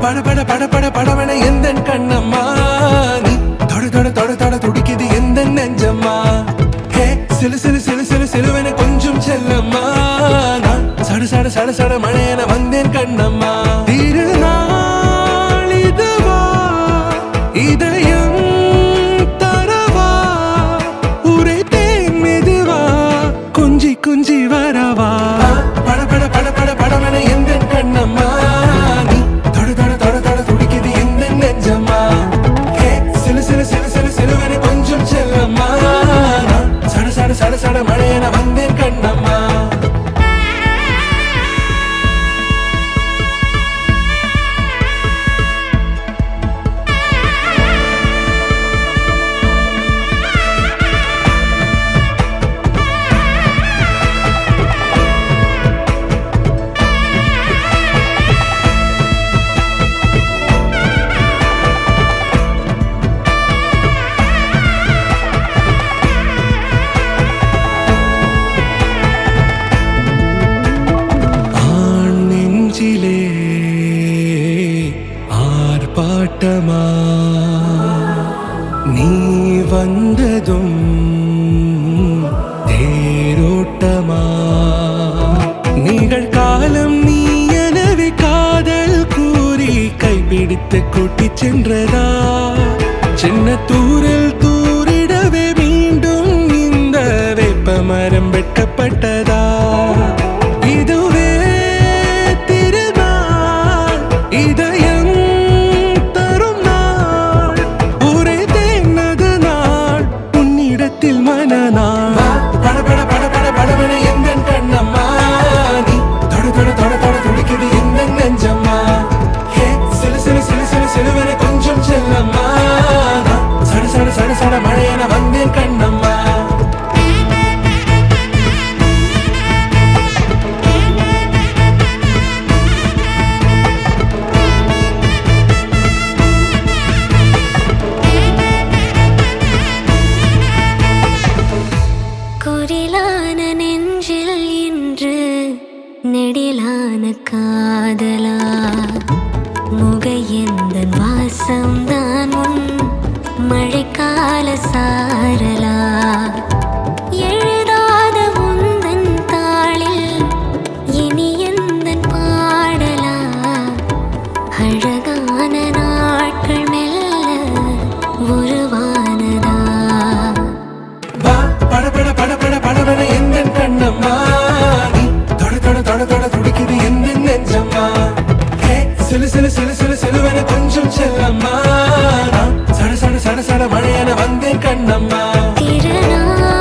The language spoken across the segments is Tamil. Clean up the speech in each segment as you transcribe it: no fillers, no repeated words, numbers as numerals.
பட பட பட பட படவன எந்த கண்ணம்மா நீ தொட தொட தொட தொட துடிக்குது எந்த நெஞ்சம்மா ஹே சிலு சிலு சிலு சிலு சிலுவன கொஞ்சம் செல்லம்மா நான் சட சட சட சட மழையன வந்தேன் கண்ணம்மா திருநாள் இதுவா இதயம் தரவா உரைத்தேன் மெதுவா கொஞ்சி கொஞ்சி வரவா பட பட பட பட படவன எந்த கண்ணம்மா நீ தொட தொட தொட தொட துடிக்குது எந்த நெஞ்சம்மா ஹே சிலு சிலு சிலு சிலு சிலுவன கொஞ்சம் செல்லம்மா நான் சட சட சட சட மழையன வந்தேன் கண்ணம்மா ஆர்ப்பாட்டமா நீ வந்ததும் தேரோட்டமா நிகழ்காலம் நீ எனவே காதல் கூறி கைப்பிடித்து கூட்டிச் சென்றதா சின்ன தூரில் தூரிடவே மீண்டும் இந்த வேப்ப மரம் வெட்டப்பட்டதா இதுவே திருநாள் இதயம் தரும் நாள் உரைத்தேனது நாள் உன்னிடத்தில் மனநாள் பட பட பட பட படவன எந்த கண்ணம்மா நீ தொட தொட தொட தொட துடிக்குது எந்த நெஞ்சம்மா ஹே சிலு சிலு சிலு சிலு சிலுவன கொஞ்சம் செல்லம்மா சட சட சட சட மழையன வந்தேன் கண்ணம்மா குரிலான நெஞ்சில் இன்று நெடிலான காதலா முகையெந்தன் வாசம்தான் உன் மழைக்கால சாரலா எழுதாத உந்தன் தாளில் இனி எந்தன் பாடலா அழகான நாட்கள் மெல்ல உருவானதா பட பட பட பட படவன எந்த கண்ணம்மா நீ தொட தொட தொட தொட துடிக்குது எந்த நெஞ்சம்மா ஹே சிலு சிலு சிலு சிலு சிலுவன கொஞ்சம் செல்லம்மா நான் சட சட சட சட மழையன வந்தேன் கண்ணம்மா திருநாள்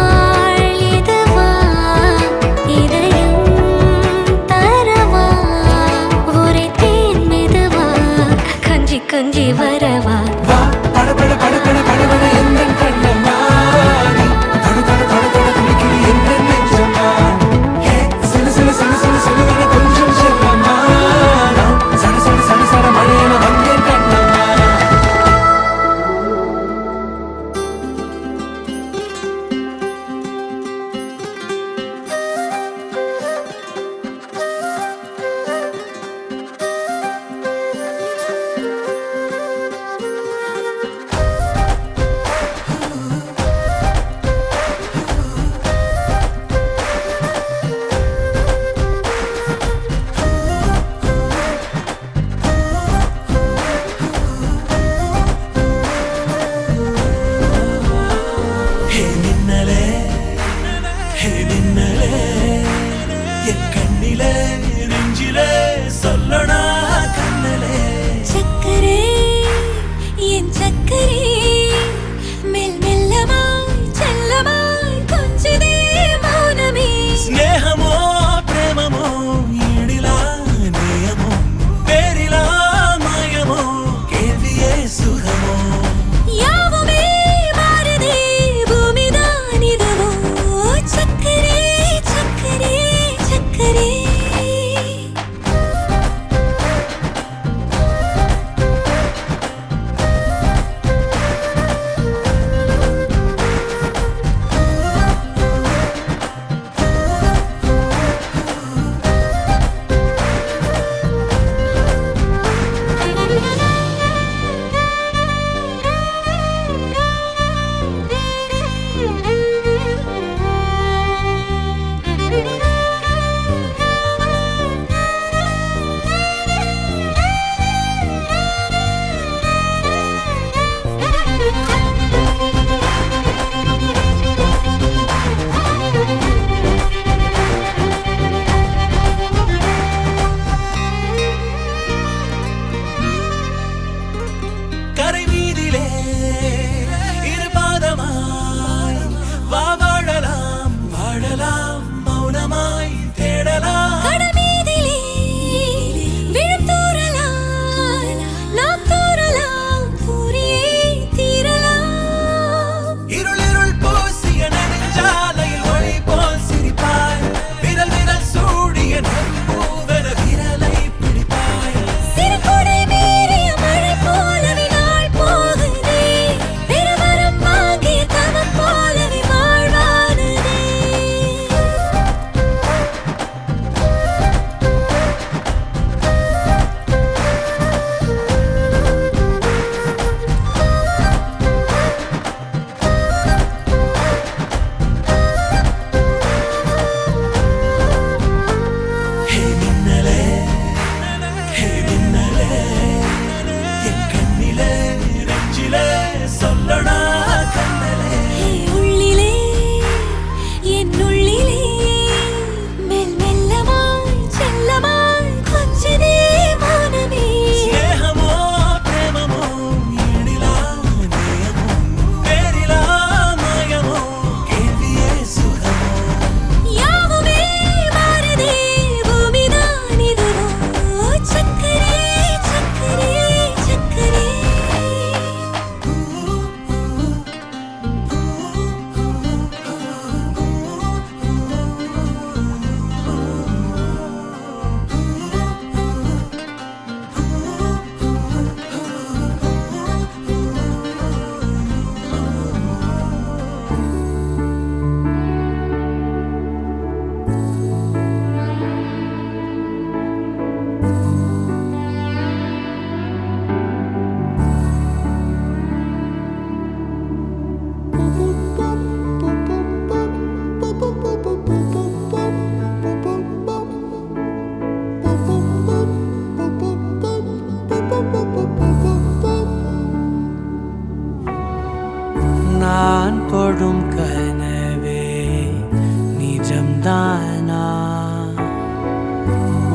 நானா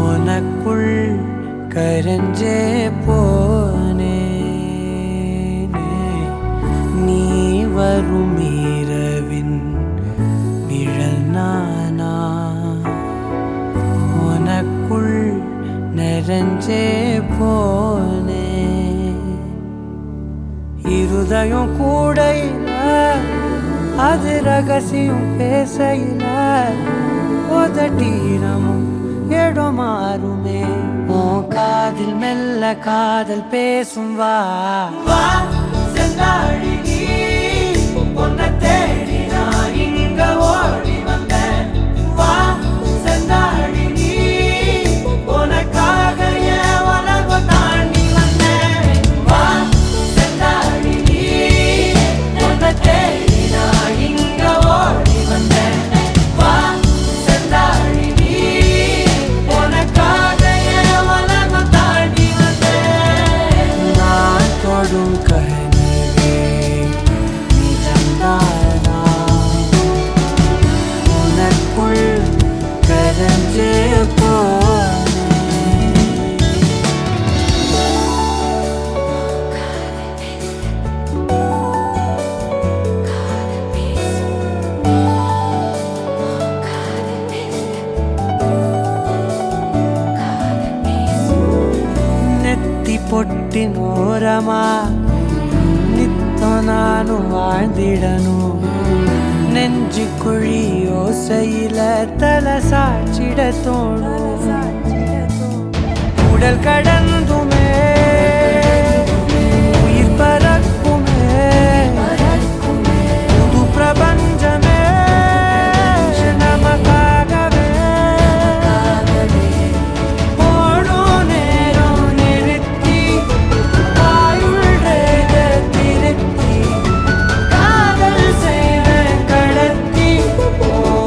உனக்குள் கரைஞ்சே போனேனே நீ வரும் இரவின் நிழல் நானா உனக்குள் நிறைஞ்சே போனே இருதயம் கூடையில அது ரகசியம் பேசையில உதட்டீரமும் இடம் மாறுமே உன் காதில் மெல்ல காதல் பேசும் வா வா செந்தாழி நீ உன்னை தேடி நான் இங்க ஓடி வந்தேன் வா செந்தாழி நீ உனக்காக என் உலகம் தாண்டி வந்தேன் வா செந்தாழி நீ உன்னை தேடி நான் இங்க ஓடி வந்தேன் வா செந்தாழி நீ உனக்காக என் உலகம் தாண்டி வந்தேன் நான் தொடும் கனவே நிஜம்தானா உனக்குள் கரைஞ்சே போனேன் நெத்தி பொட்டின் ஓரமா நித்தம் நானும் வாழ்ந்திடணும் நெஞ்சு குழி ஓசையில தலை சாட்சிட தோணும் உடல் கடந்துமே உயிர் பறக்குமே புது பிரபஞ்சமே நமக்காகவே ஓடும் நேரம் நிறுத்தி ஆயுள் ரேக திருத்தி காதல் செய்வேன் கடத்தி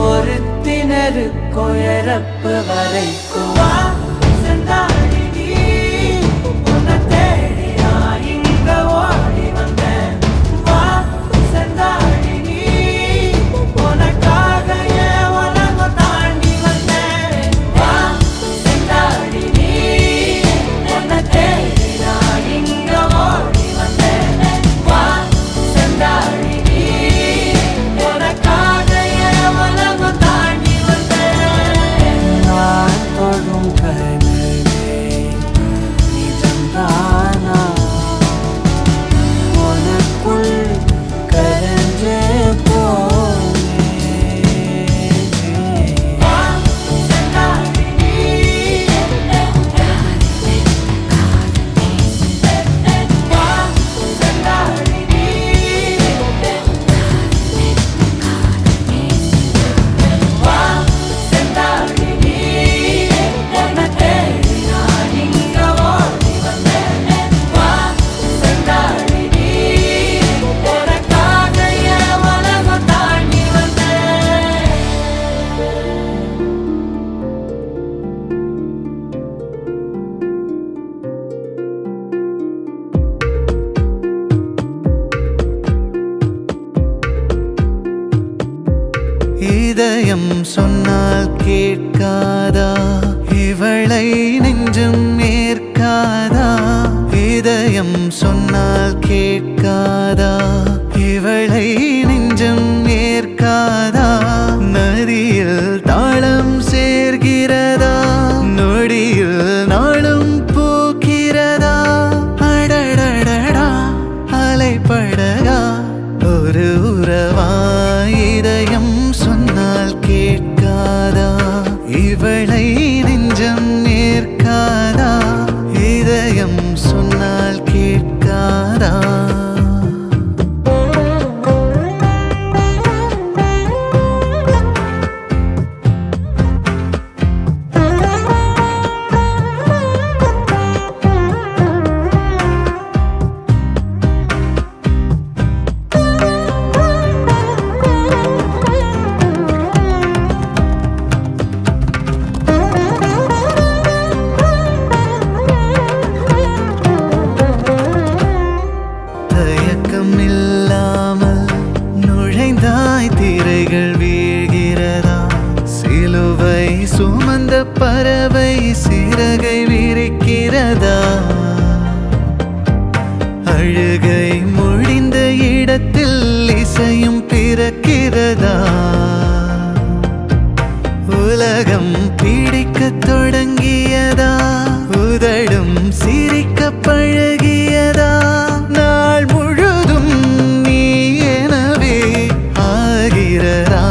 ஒருத்தினருக்கும் இறப்பு வரைக்கும் வா செந்தாழி நீ உன்னை தேடி நான் இங்க ஓடி வந்தேன் வா செந்தாழி நீ உனக்காக என் உலகம் தாண்டி வந்தேன் வா செந்தாழி நீ உன்னை தேடி நான் இங்க ஓடி வந்தேன் வா செந்தாழி நீ உனக்காக என் உலகம் தாண்டி வந்தேன் நான் தொடும் கனவே நிஜம்தானா உனக்குள் கரைஞ்சே போனேன் வா செந்தாழி நீ வா செந்தாழி நீ வா செந்தாழி நீ உன்னை தேடி நான் இங்க ஓடி வந்தேன் வா செந்தாழி நீ உனக்காக என் உலகம் தாண்டி வந்தேன் இதயம் சொன்னால் கேட்காதா இவளை நெஞ்சம் ஏற்காதா இதயம் சொன்னால் கேட்காதா இவளை நெஞ்சம் ஏற்காதா நதியில் தாளம் சேர்கிறதா நொடியில் நாளும் பூக்கிறதா அடடடடா அலைப்படகா ஒரு உறவா இதயம் சொன்னால் கேட்காதா இவளை நெஞ்சம் ஏற்காதா இதயம் சொன்னால் கேட்காதா சுவை சுமந்த பறவை சிறகை விரிக்கிறதா? அழுகை முடிந்த இடத்தில் இசையும் பிறக்கிறதா? உலகம் பிடிக்கத் தொடங்கியதா? உதடும் சிரிக்க பழகியதா? நாள் முழுதும் நீ எனவே ஆகிறதா?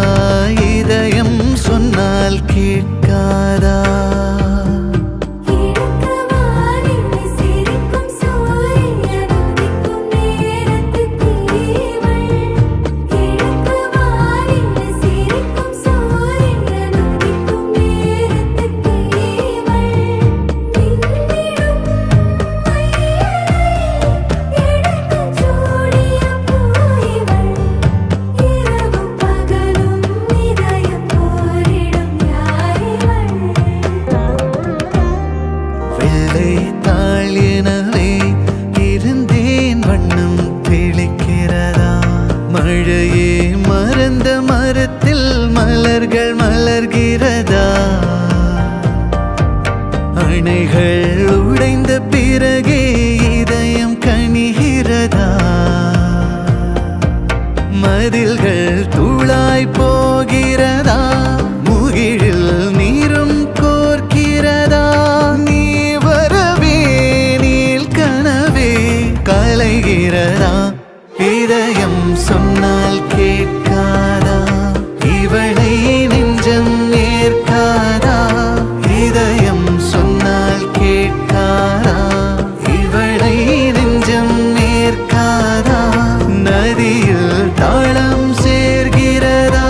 இதயம் சொன்னால் கேட்காதா? எனவே இருந்தேன் வண்ணம் தெளிக்கிறதா? மழையே மறந்த மரத்தில் மலர்கள் மலர்கிறதா? அணைகள் உடைந்த பிறகே இதயம் கனிகிறதா? மதில்கள் தூளாய் போகிறதா? முகிழில் நீரும் கோர்க்கிறதா? நீ வரவே நீல் கனவே கலைகிறதா? இதயம் சொன்னால் கேட்காதா? இவளை நெஞ்சம் ஏற்காதா? இதயம் சொன்னால் கேட்காதா? இவளை நெஞ்சம் ஏற்காதா? நதியில் தாளம் சேர்கிறதா?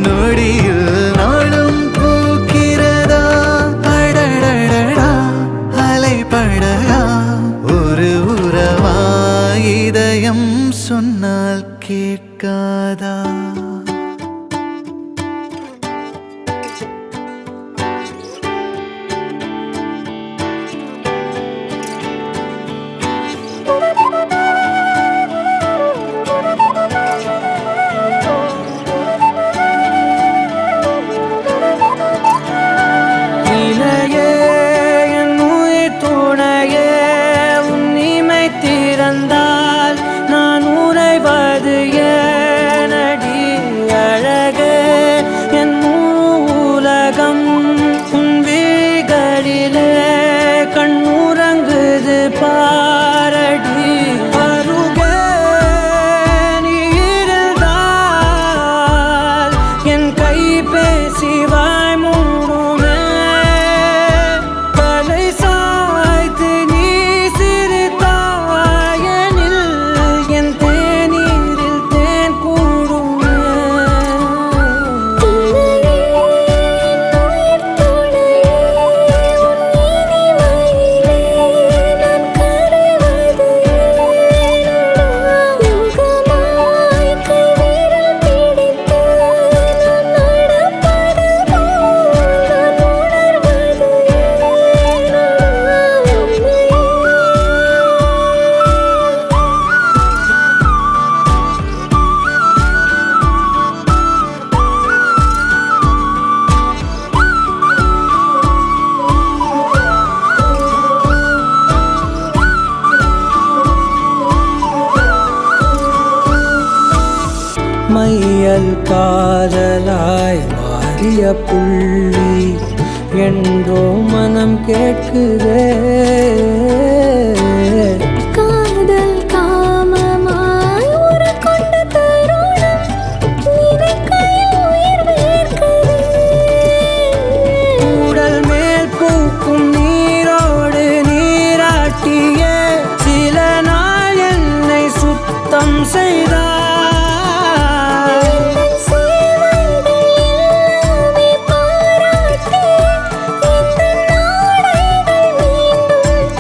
நொடியில் நாளும் பூக்கிறதா? அடடடடா அலைபடகா ஒரு உறவா? இதயம் சொன்னால் கேட்காதா? இணையே என் உயிர் துணையே, உன் இமை திறந்தால் நான் உறைவது ஏனடி அழகே? என் உலகம் உன் விழிகளிலே கண்ணுறங்குது பாரடி. அருகே நீ இருந்தால் என் கைபேசி வாய் மூடுமே. தலை சாய்த்து நீ சிரித்தாயனில் என் தேநீரில் தேன் கூடுமே. மையல் காதலாய் மாறிய புள்ளி என்றோ மனம் கேட்குதே. காதல் காமமாய் உருக்கொண்ட தருணம் நினைக்கையில் உயிர் வேர்க்குதே. உடல் மேல் பூக்கும் நீரோடு நீராட்டியே சில நாள் என்னை சுத்தம் செய்தார். சேவைகள் எல்லாமே பாராட்டி இந்த நாடைகள் மீண்டும்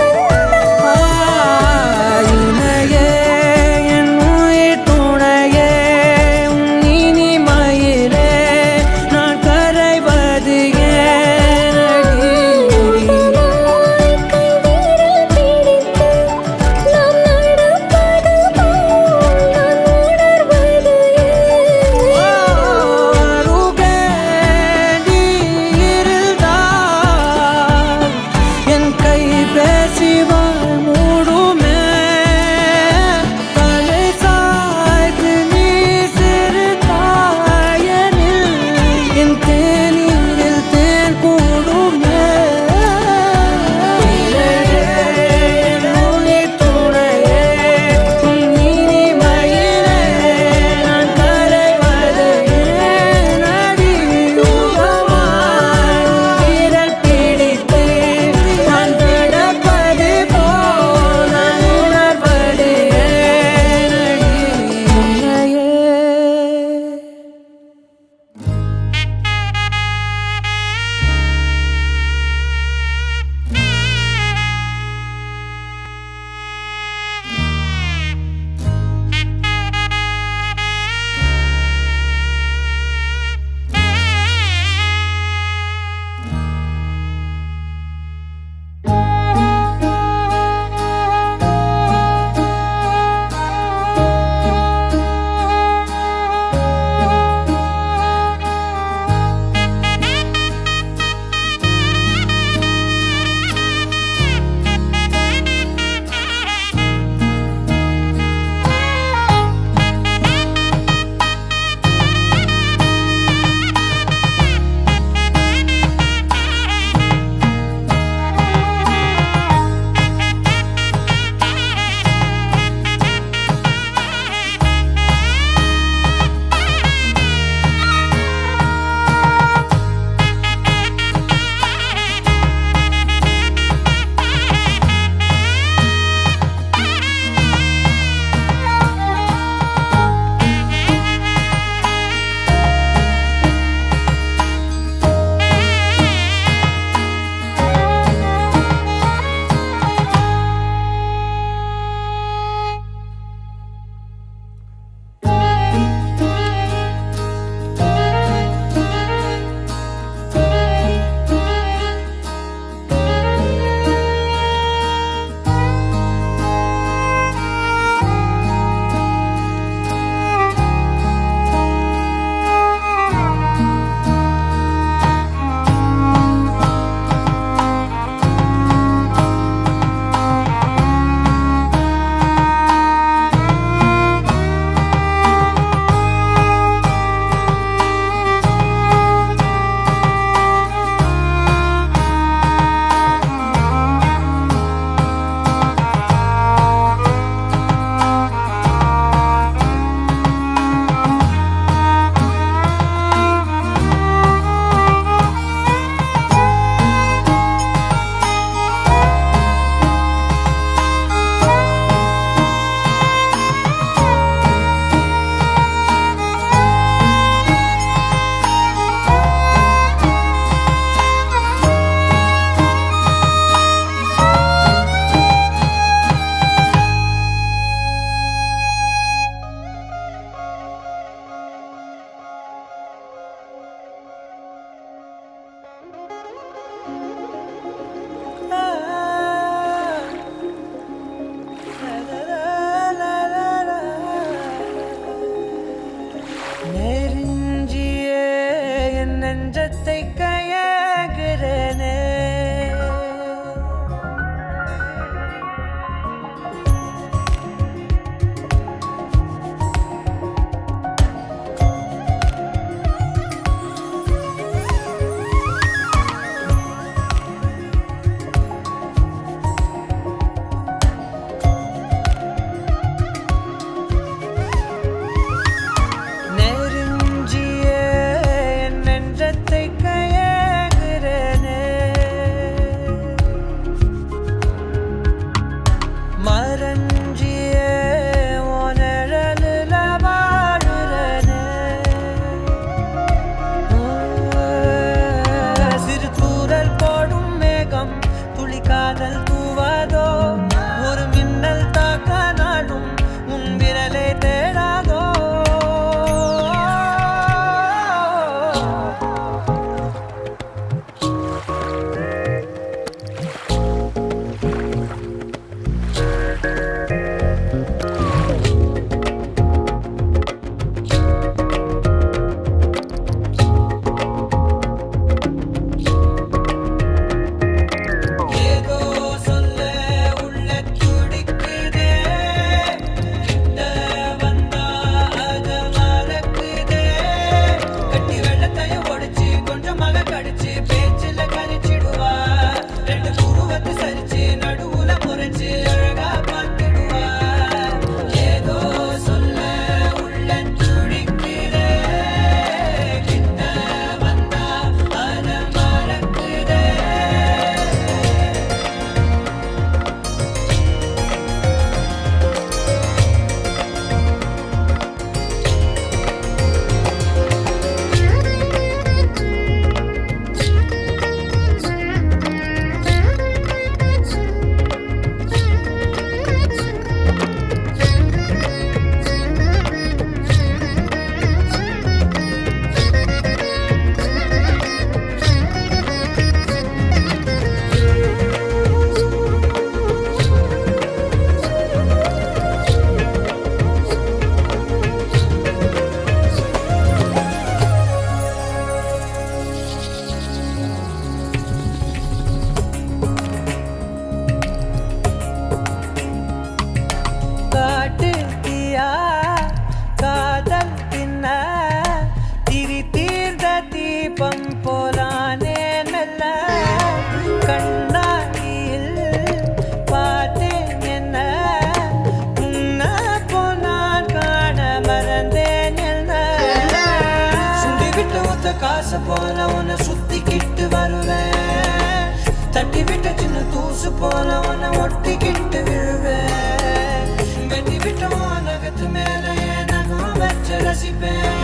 போல உன்னை ஒட்டிக்கிட்டு விழுவேன் வெட்டி விட்டோம் நகத்து மேல நகம் வச்சு ரசிப்பேன்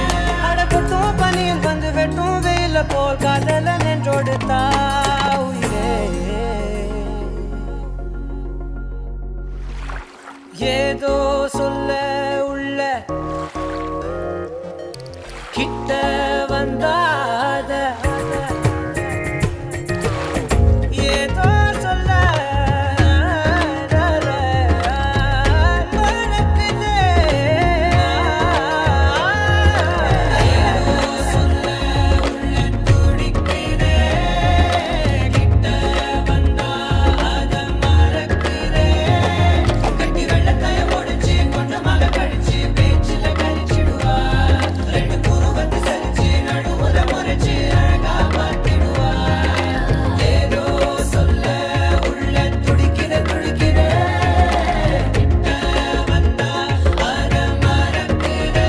அடப்பட்டும் பனியில் வந்து வெட்டும் வெயில போல் காதல நின்றோடு உயிரே ஏதோ சொல்ல உள்ள கிட்ட வந்தாத ஏதோ சொல்ல மறக்குதே. ஏதோ சொல்ல உள்ள துடிக்குதே. கிட்ட வந்தா அத மறக்குதே. கட்டி வெள்ளத்தைய ஒடிச்சு கொஞ்சமாக கழிச்சு பேச்சில கழிச்சிடுவா ரெண்டு புருவத்தை சரிச்சு நடுவுல முறைச்சு அழகா பார்த்திடுவா ஏதோ சொல்ல உள்ள துடிக்கிற கிட்ட வந்தா அத மறக்குதே.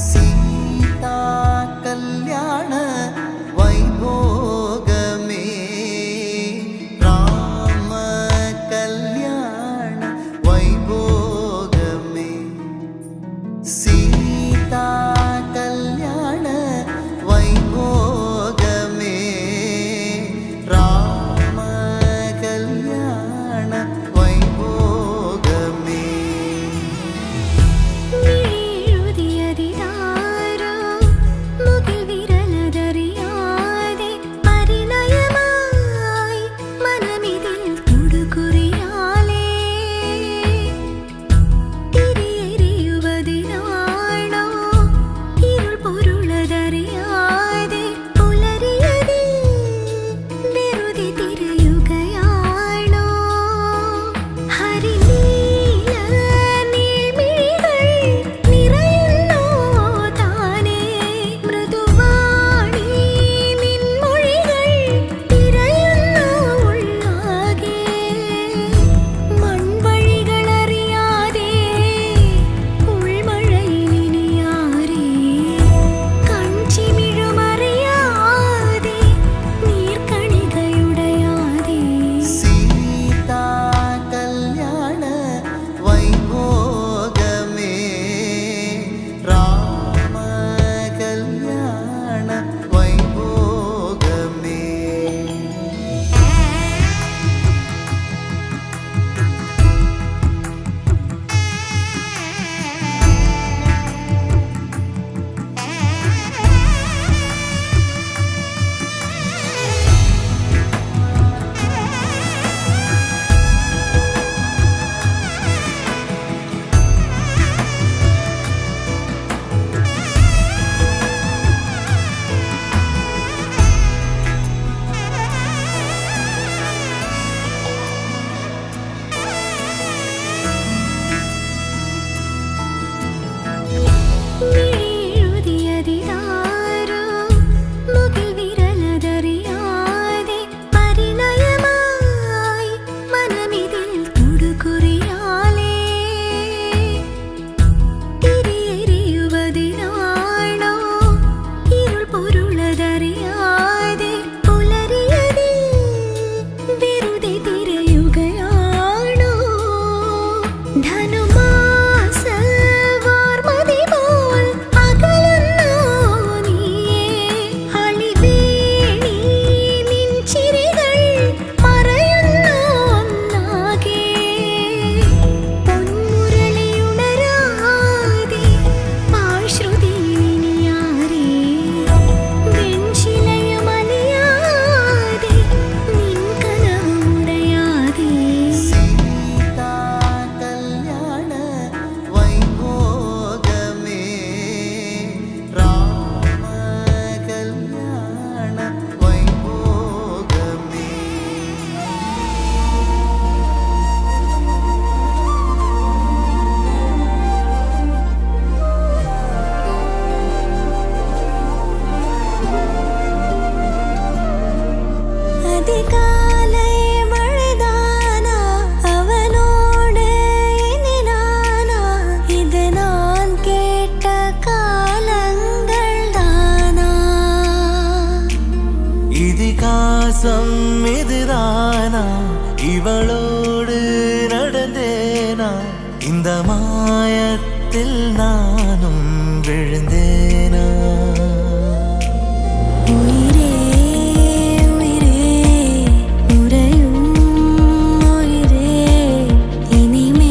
சீதா கல்யாண வைபோகமே ராம கல்யாண வைபோகமே சீதா கல்யாண வைபோகமே ராம கல்யாண வைபோகமே எழுதியதிதான் மோசம் இதுதானா இவளோடு நடந்தேனா இந்த மாயத்தில் நானும் விழுந்தேனா உயிரே உயிரே உறையும் உயிரே இனிமேல்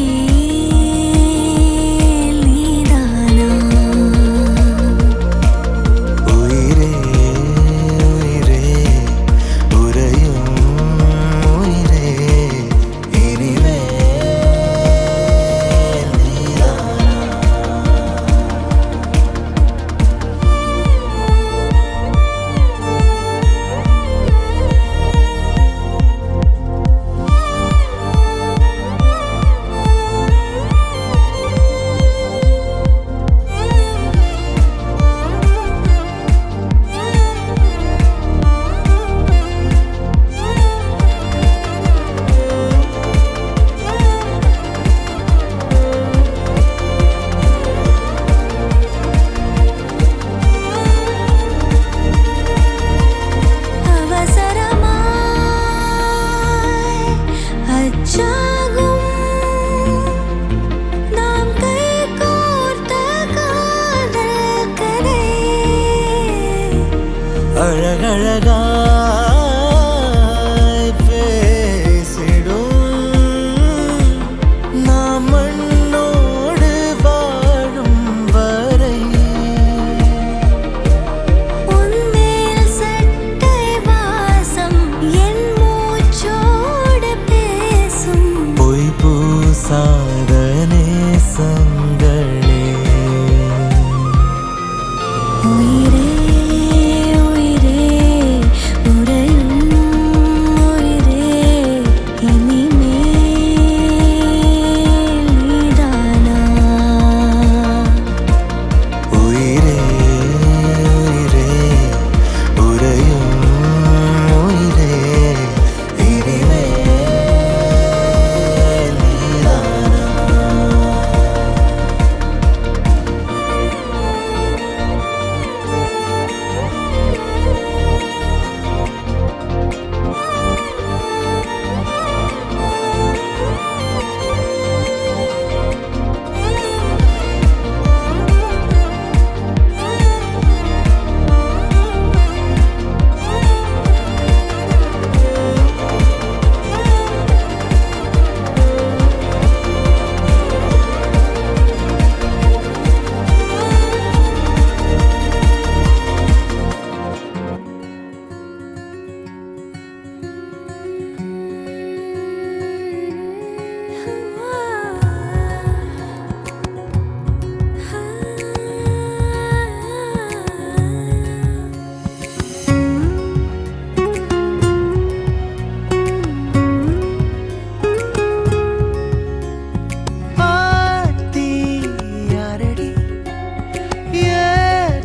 நீதானா உயிரே உயிரே உறையும் உயிரே இனிமேல் நீதானா அவசரமாய் அச்சாகும் நாம் கைகோர்த்த காதல் கதை அழகழகாய் பேசிடும் நாம் மண்ணோடு வாழும் வரை உன்மேல் சட்டை வாசம் என் மூச்சோடு பேசும் பொய் பூசாத நேசங்களே உயிரே உயிரே உறையும் உயிரே இனிமேல் நீதானா உயிரே உயிரே உறையும் உயிரே இனிமேல் நீதானா ஆத்தி யாரடி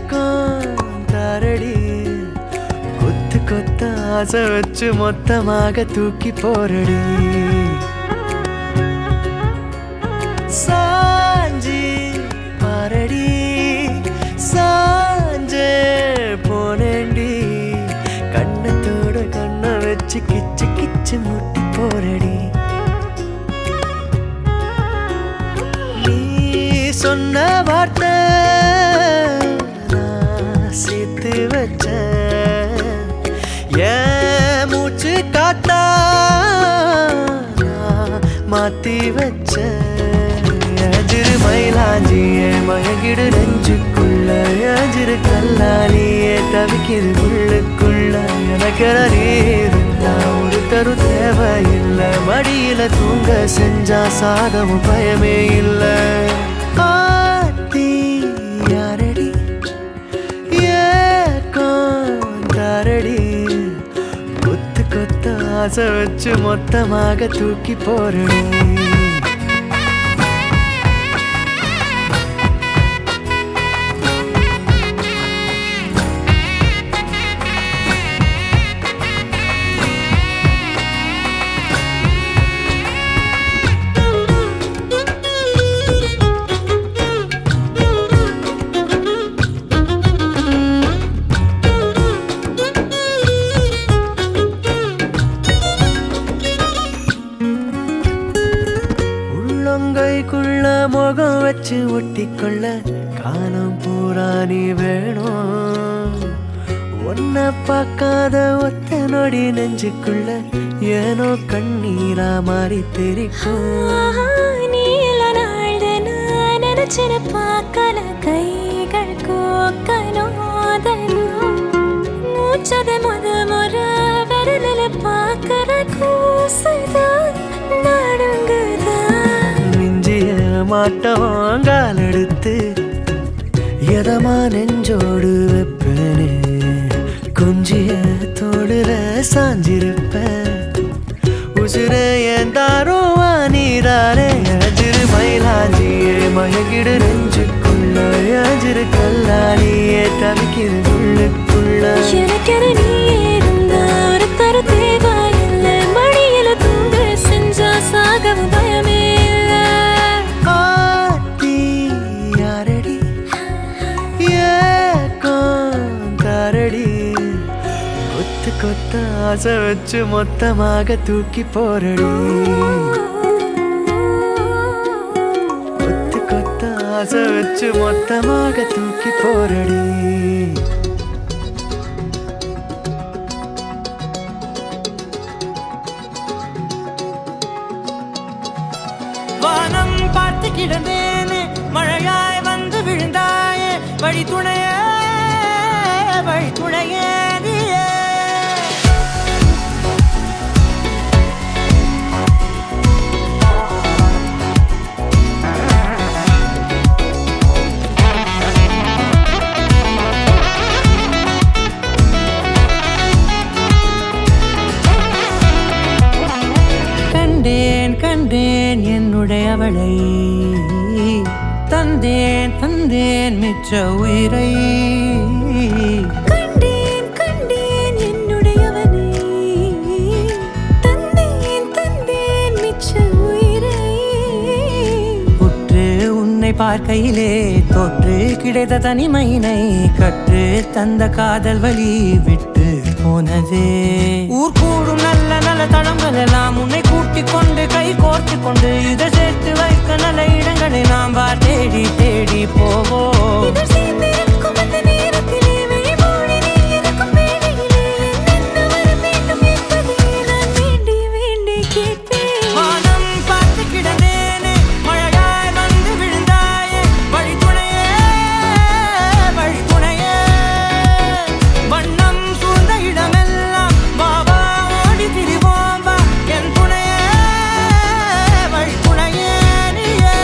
ஏக்காந்தாரடி கொத்து கொத்த ஆசை வச்சு மொத்தமாக தூக்கி போரடி சாஞ்சி பாரடி சாஞ்சே போனேண்டி கண்ணத்தோட கண்ணை வச்சு கிச்சு கிச்சு முட்டி போரடி நீ சொன்ன வார்த்தை நான் சேர்த்து வச்சேன் என் மூச்சு காத்தா நான் மாத்தி வச்சேன் எஜிரு மயிலாஞ்சியே மயங்கிடு நெஞ்சுக்குள்ள எஜிரு கல்லாலியே தவிக்கிது உள்ளுக்குள்ள எனக்கு நீ இருந்தா ஒரு தரு தேவையில்லை மடியில தூங்க செஞ்சா சாகவும் பயமே இல்லை ஆத்தி யாரடி ஏக்காந்தாரடி கொத்து கொத்த ஆசை வச்சு மொத்தமாக தூக்கி போரடி காலம் பூரா நீ வேணும். ஒன்ன பார்க்காத ஒத்த நொடி நெஞ்சுக்குள்ள ஏனோ கண்ணீரா மாறி தெரிக்கும். நீல நாள்த நான் நினைச்சின பார்க்கல கைகள் கோக்கனோதனும் மூச்சத முறை விரலில் பார்க்கற கூசுதான் நடுங்குதான். மிஞ்சிய மாட்டோம் கால் எடுத்து எதமா நெஞ்சோடு வைப்பேனே. கொஞ்சிய தோடுல சாஞ்சிருப்பேன் உசுர ஏந்தாரோ நீராலே. அஜிரு மயிலாஞ்சியே மயகிடு நெஞ்சுக்குள்ள அஜிரு கல்லாலியே தவிக்கிறது உள்ளுக்குள்ள. எனக்கென நீ இருந்தா ஒரு தரு தேவையில்லை. மடியில தூங்க செஞ்சா சாகவும் பயமே இல்லை. ஆத்தி யாரடி ஏக்காரடி கொத்து கொத்த ஆசை வச்சு மொத்தமாக தூக்கி போரடி. கொத்து கொத்த ஆசை வச்சு மொத்தமாக தூக்கி போரடி. வானம் பார்த்து கிடந்தேனே மழையாய் வந்து விழுந்தாயே வழி துணையே நீயே. கண்டேன் என்னுடையவளை தந்தேன் மிச்ச உயிரை. கண்டேன் என்னுடையவனை தந்தேன் மிச்ச உயிரை. உற்று உன்னை பார்க்கையிலே தோற்று கிடைத்த தனிமையினை கற்று தந்த காதல் வழி விட்டு போனதே. ஊர் கூடும் நல்ல நல்ல தளங்கள் எல்லாம் உன்னை கூட்டிக் கொண்டு கை கோர்த்து கொண்டு இதை சேர்த்து வைக்க நல்ல இடங்களை நாம் தேடி தேடி போவோம். இதழ் சேர்ந்திருக்கும் அந்த நேரத்திலே விழிமூடி நீ இருக்கும் வேளையிலே என்ன வர வேண்டும் என்பதை நான் வேண்டி வேண்டி கேட்பேன். வானம் பார்த்து கிடந்தேனே மழையாய் வந்து விழுந்தாயே வழி துணையே வண்ணம் சூழ்ந்த இடமெல்லாம் பாபா ஓடி திரிவோம் வா என் துணையே வழி துணையே நீயே.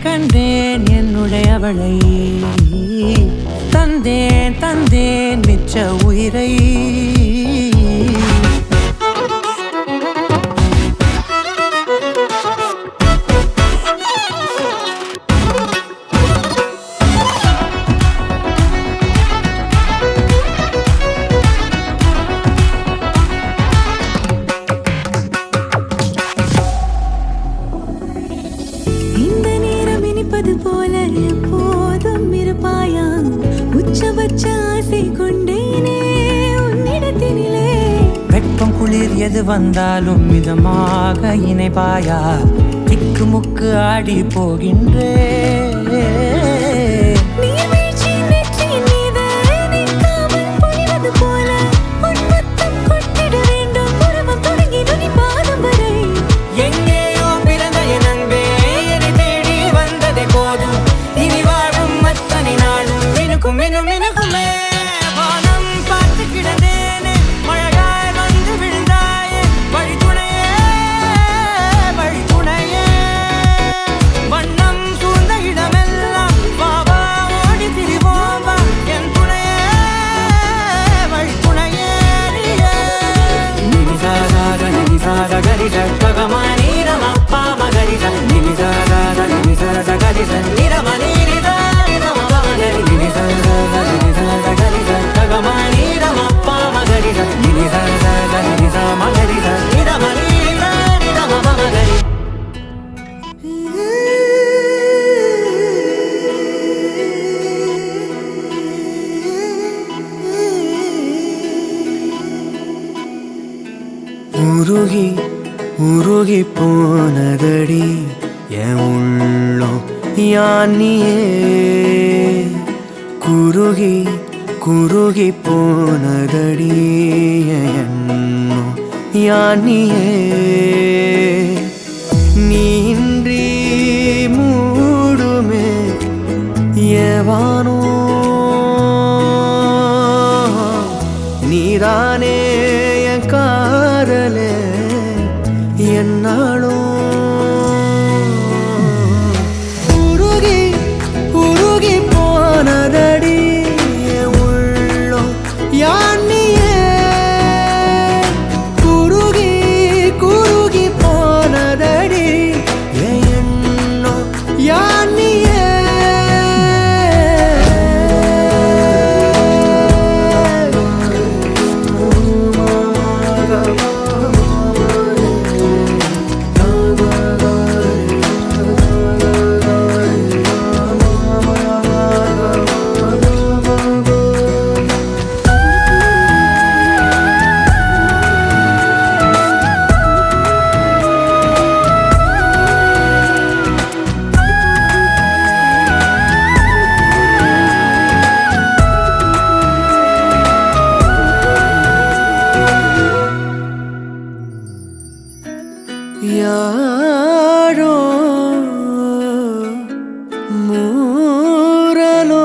கண்டேன் என்னுடையவளை தந்தேன் மிச்ச உயிரை. இந்த நேரம் இனிப்பது போல எப்போதும் இருப்பாயா. உச்சபட்ச ஆசை கொண்டேனே உன்னிடத்தினிலே. வெப்பம் குளிர் எது வந்தாலும் மிதமாக இணைப்பாயா. திக்கு முக்கு ஆடி போகின்றே. நீர்வீழ்ச்சி நெற்றியின் மீது நிற்காமல் பொழிவது போல உன் முத்தம் கொட்டிட வேண்டும். உருவம் தொடங்கி நுனி பாதம் வரை. எங்கேயோ பிறந்த என் அன்பே என்னை தேடி வந்ததே போதும். இனி வாழும் அத்தனை நாளும் மினுக்குமே. வானம் பார்த்து கிடந்தேனே மழையாய் வந்து விழுந்தாயே வழி துணையே வண்ணம் சூழ்ந்த இடமெல்லாம் பாபா ஓடி திரிவோம் வா என் துணையே வழி துணையே நீயே. நினிசாத நினிசாத கரிச ககமானி ரமப்பா மகரிச நினிசாத நினிசாத கரிச நிரமணி நிதா நிரமகரி நினிசாத நினிசாத கரிச ககமானி ரமப்பா மகரிச நினிசாத நினிசா மகரிச நிரமணி நிதா நிரமகரி. உருகி உருகி போனதடி என் உள்ளம் யானியே குருகி குருகி போனதடி என் எண்ணம் யானியே நீன்றி மூடுமே ஏவானோ நீதானே என் காதலே என்னாலும் உருகி உருகி போனதடி என் உள்ளம் யானியே குருகி குருகி போனதடி என் எண்ணம் யானியே யாரோ மூரலோ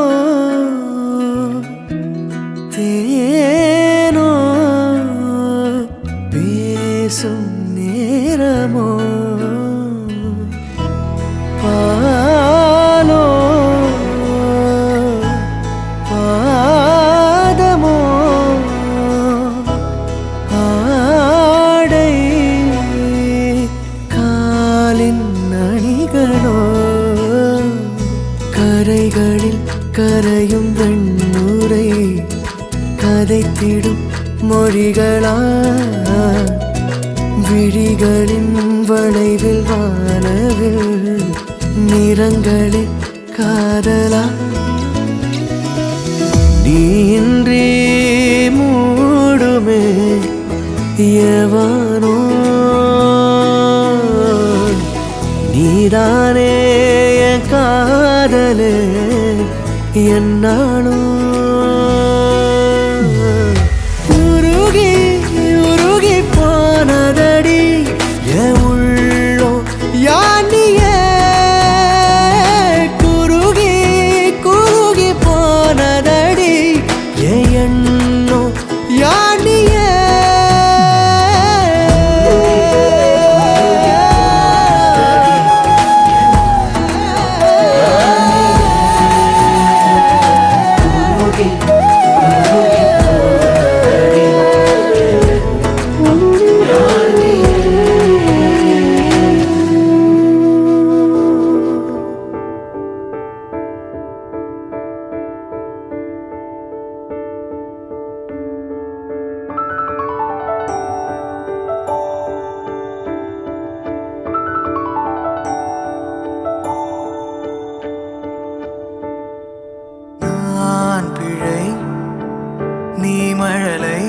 தேனோ பேசும் நேரமோ பாலோ பாதமோ ஆடை காலின் அணிகளோ கரைகளில் கரையும் வெண்ணுரை கதைத்திடும் மொழிகளா விழிகளின் வளைவில் வானவில் நிறங்களில் காதலா நீன்றி மூடுமே எவனோ நீதானே என் காதலே என்னாலும் உருகி உருகி போனதடி என் உள்ளம் யானியே குருகி குருகி போனதடி என் எண்ணம் யானியே நீ மழலை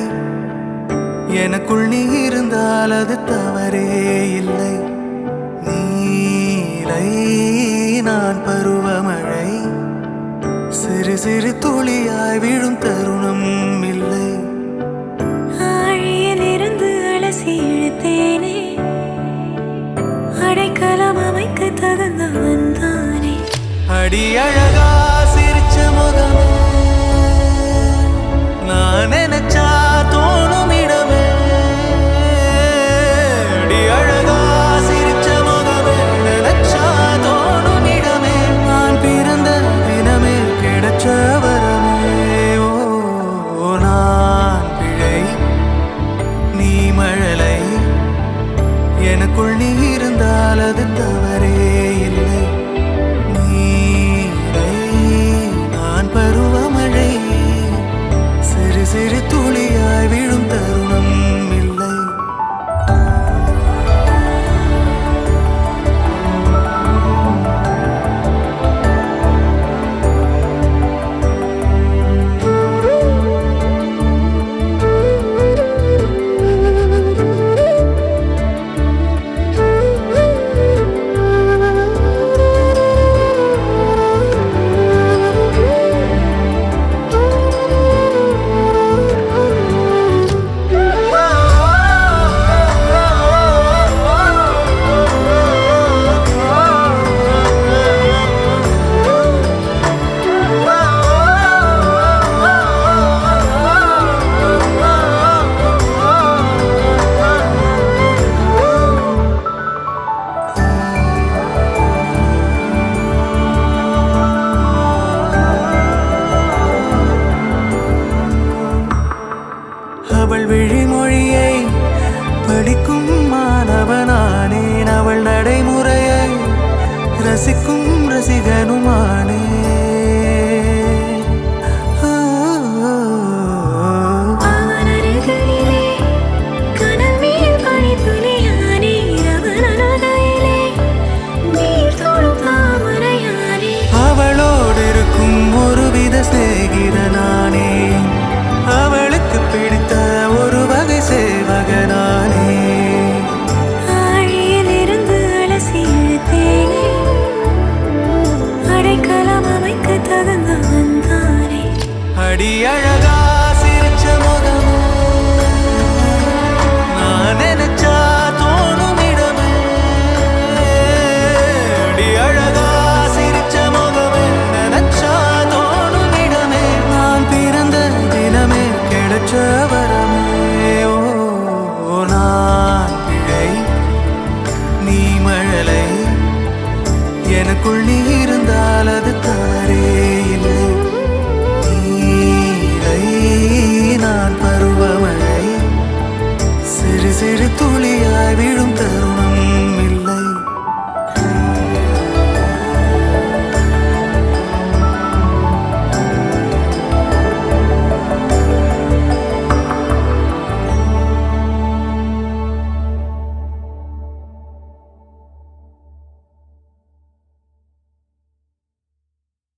எனக்குள் நீ இருந்தால் அது தவறே இல்லை நீலை நான் பருவமழை சிறு சிறு துளியாய் விழும் தருணம் இல்லை ஆழியிலிருந்து அலசி இழுத்தேனே அடைக்கலம் அமைக்க தகுந்தவன் தானே அடி அழகா சிரிச்ச முகமே நான் நினைச்சா தோணும் இடமே அடி அழகா சிரிச்ச முகமே நினைச்சா தோணும் இடமே நான் பிறந்த தினமே கிடைச்ச வரமே ஓ நான் பிழை நீ மழலை எனக்குள் நீ இருந்தால் அது தவறே இல்லை நீலை நான் பருவமழை சிறு சிறு துளியாய் விழும் தருணம் இல்லை படிக்கும் மாணவனானேன் அவள் நடைமுறையை ரசிக்கும் ரசிகனுமா